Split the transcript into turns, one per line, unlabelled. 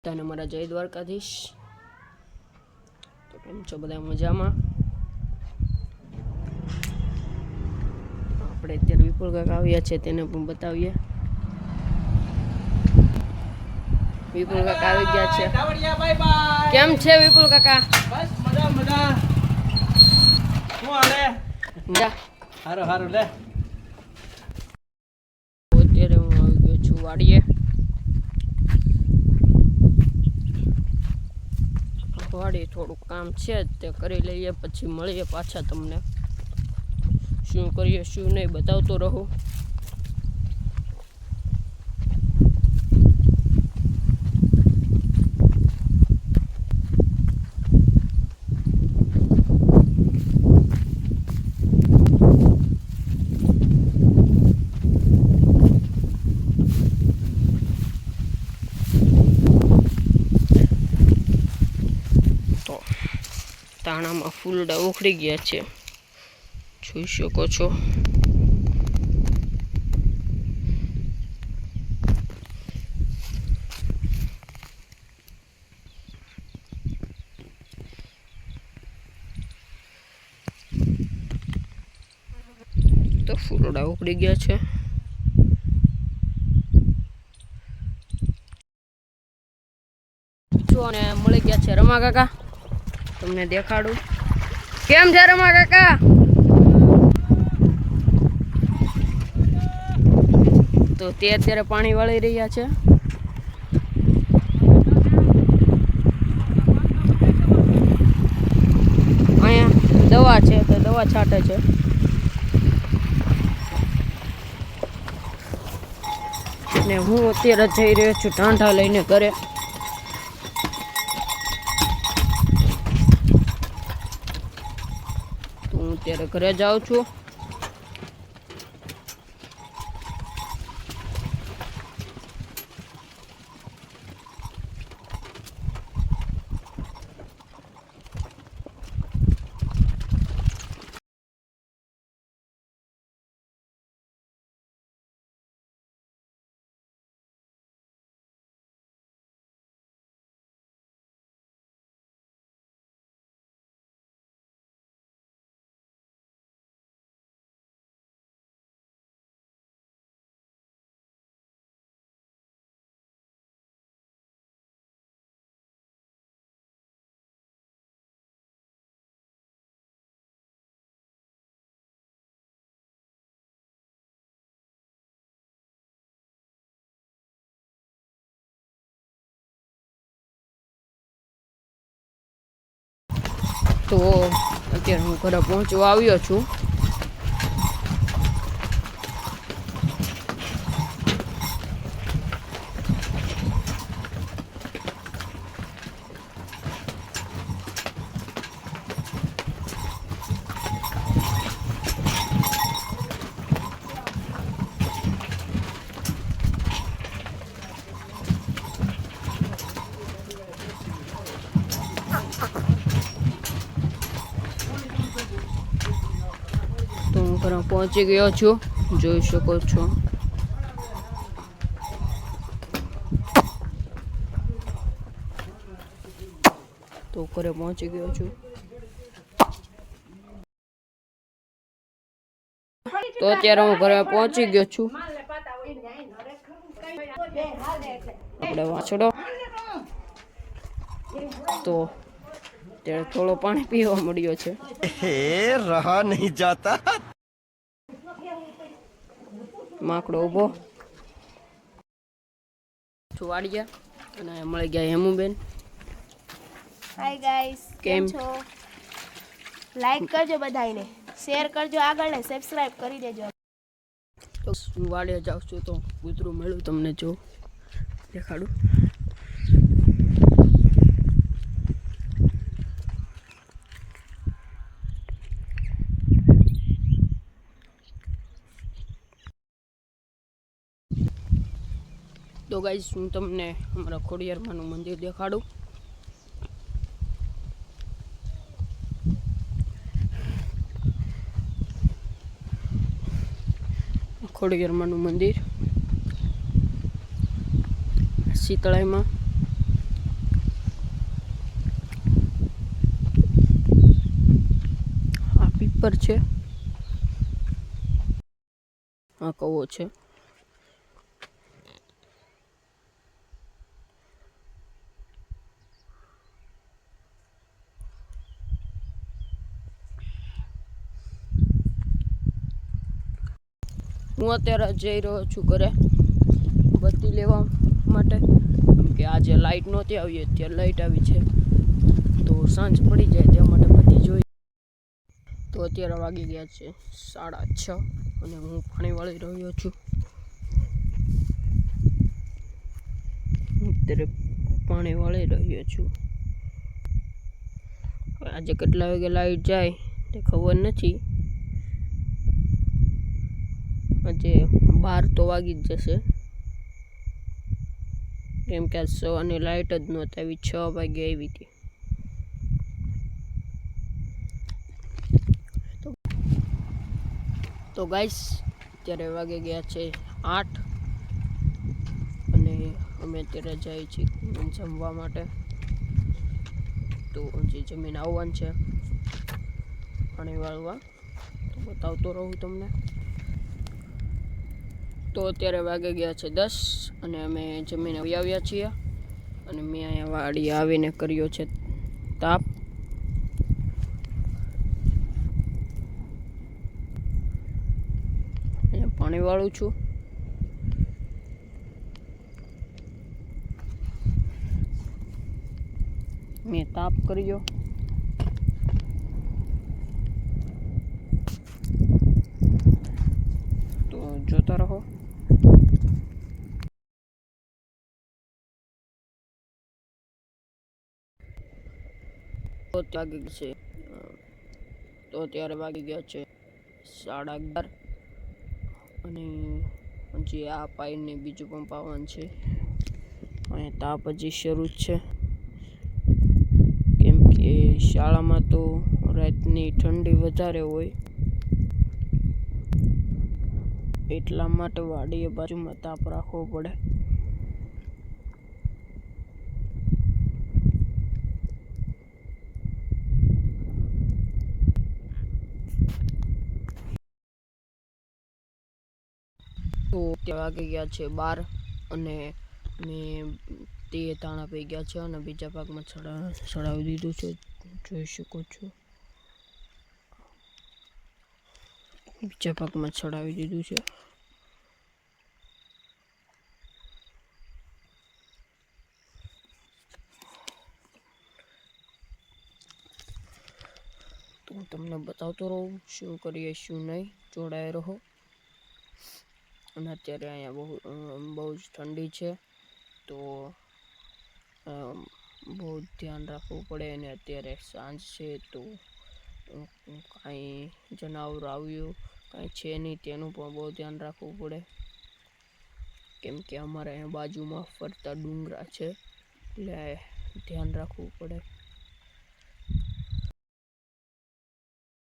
તને મારા જય દ્વારકાધીશ. તો કેમ છો બધા? મજામાં? આપણે અત્યારે વિપુલ કાકા આવ્યા છે, તેને પણ બતાવીએ. વિપુલ કાકા આવી ગયા છે. કેમ છે વિપુલ કાકા?
બસ મજા મજા. શું હાલે?
મજા.
હારું હારું લે.
અત્યારે હું આવી ગયો છું વાડીએ. વાડી થોડુંક કામ છે તે કરી લઈએ, પછી મળીએ પાછા. તમને શું કરીએ શું નહીં બતાવતો રહું. તાણામાં ફૂલડા ઉખડી ગયા છે, જોઈ શકો છો. તો ફૂલડા ઉખડી ગયા છે. જો અને મળી ગયા છે રમા કાકા. તમને દેખાડું. કેમ છે રમા કાકા? તો તે અત્યારે પાણી વાળી રહ્યા છે. અહીંયા દવા છે તો દવા છાંટે છે. ને હું અત્યારે જઈ રહ્યો છું ટાંઢા લઈને ઘરે. અત્યારે ઘરે જાઉં છું. તો અત્યારે હું ઘરે પહોંચવા આવ્યો છું. તો હું ઘરે પહોંચી ગયો છું, જોઈ શકો છો. તો ઘરે પહોંચી ગયો છું. તો અત્યારે હું ઘરે પહોંચી ગયો છું. આપણે વાછડો તો અત્યારે થોડો પાણી પીવા મળ્યો છે.
રહા નહીં જાતા.
માકડો ઉભો વાડી ગયા અને મળી ગયા હેમુબેન.
હાય ગાઈસ, કેમ છો? લાઈક કરજો, બધાને શેર કરજો, આગળ ને સબસ્ક્રાઇબ કરી દેજો.
તો હું વાડીએ જાઉં છું તો કૂતરું મળ્યું તમને, જો દેખાડું. તો ગાઈસ હું તમને અમારા ખોડિયારમાંનું મંદિર દેખાડું. ખોડિયારમાંનું મંદિર શીતળાઈમાં પર છે. આ કવો છે. હું અત્યારે જઈ રહ્યો છું ઘરે બત્તી લેવા માટે, કેમ કે આજે લાઇટ નહોતી આવી, અત્યારે લાઇટ આવી છે તો સાંજ પડી જાય તે માટે બત્તી જોઈ. તો અત્યારે વાગી ગયા છે 6:30 અને હું પાણી વાળી રહ્યો છું. અત્યારે પાણી વાળી રહ્યો છું. આજે કેટલા વાગે લાઇટ જાય તે ખબર નથી. આજે 12 તો વાગી જ જશે, કેમ કે આજ સવારની લાઇટ જ નહોતી આવી, 6 વાગે આવી હતી. તો ગાઈસ અત્યારે વાગે ગયા છે 8 અને અમે અત્યારે જઈએ છીએ જમવા માટે. તો હજી જમીન આવવાનું છે પાણી વાળવા, તો બતાવતો રહું તમને. તો અત્યારે વાગે ગયા છે 10 અને અમે જમીને આવ્યા છીએ અને મેં અહીંયા વાડી આવીને કર્યો છે તાપ. અહીંયા પાણી વાળું છું. મેં તાપ કર્યો. તો જોતા રહો. તો અત્યારે વાગી ગયા છે 11:30 અને હજી આ પાઇપને બીજું પંપ આવવાનું છે. અહીંયા તાપ હજી શરૂ જ છે, કેમ કે શાળામાં તો રાતની ઠંડી વધારે હોય એટલા માટે વાડીએ બાજુમાં તાપ રાખવો પડે. તો ત્યાં વાગી ગયા છે 12 અને મેં તે દાણા પી ગયા છે અને બીજા ભાગમાં ચડાવી દીધું છે, જોઈ શકો છો. બીજા ભાગમાં ચડાવી દીધું છે. તો હું તમને બતાવતો રહું શું કરીએ શું નહીં, જોડાઈ રહો. અને અત્યારે અહીંયા બહુ જ ઠંડી છે તો બહુ ધ્યાન રાખવું પડે. અને અત્યારે સાંજ છે તો કાંઈ જનાવર આવ્યું કાંઈ છે નહીં તેનું પણ બહુ ધ્યાન રાખવું પડે, કેમ કે અમારે અહીંયા બાજુમાં ફરતા ડુંગરા છે એટલે ધ્યાન રાખવું પડે.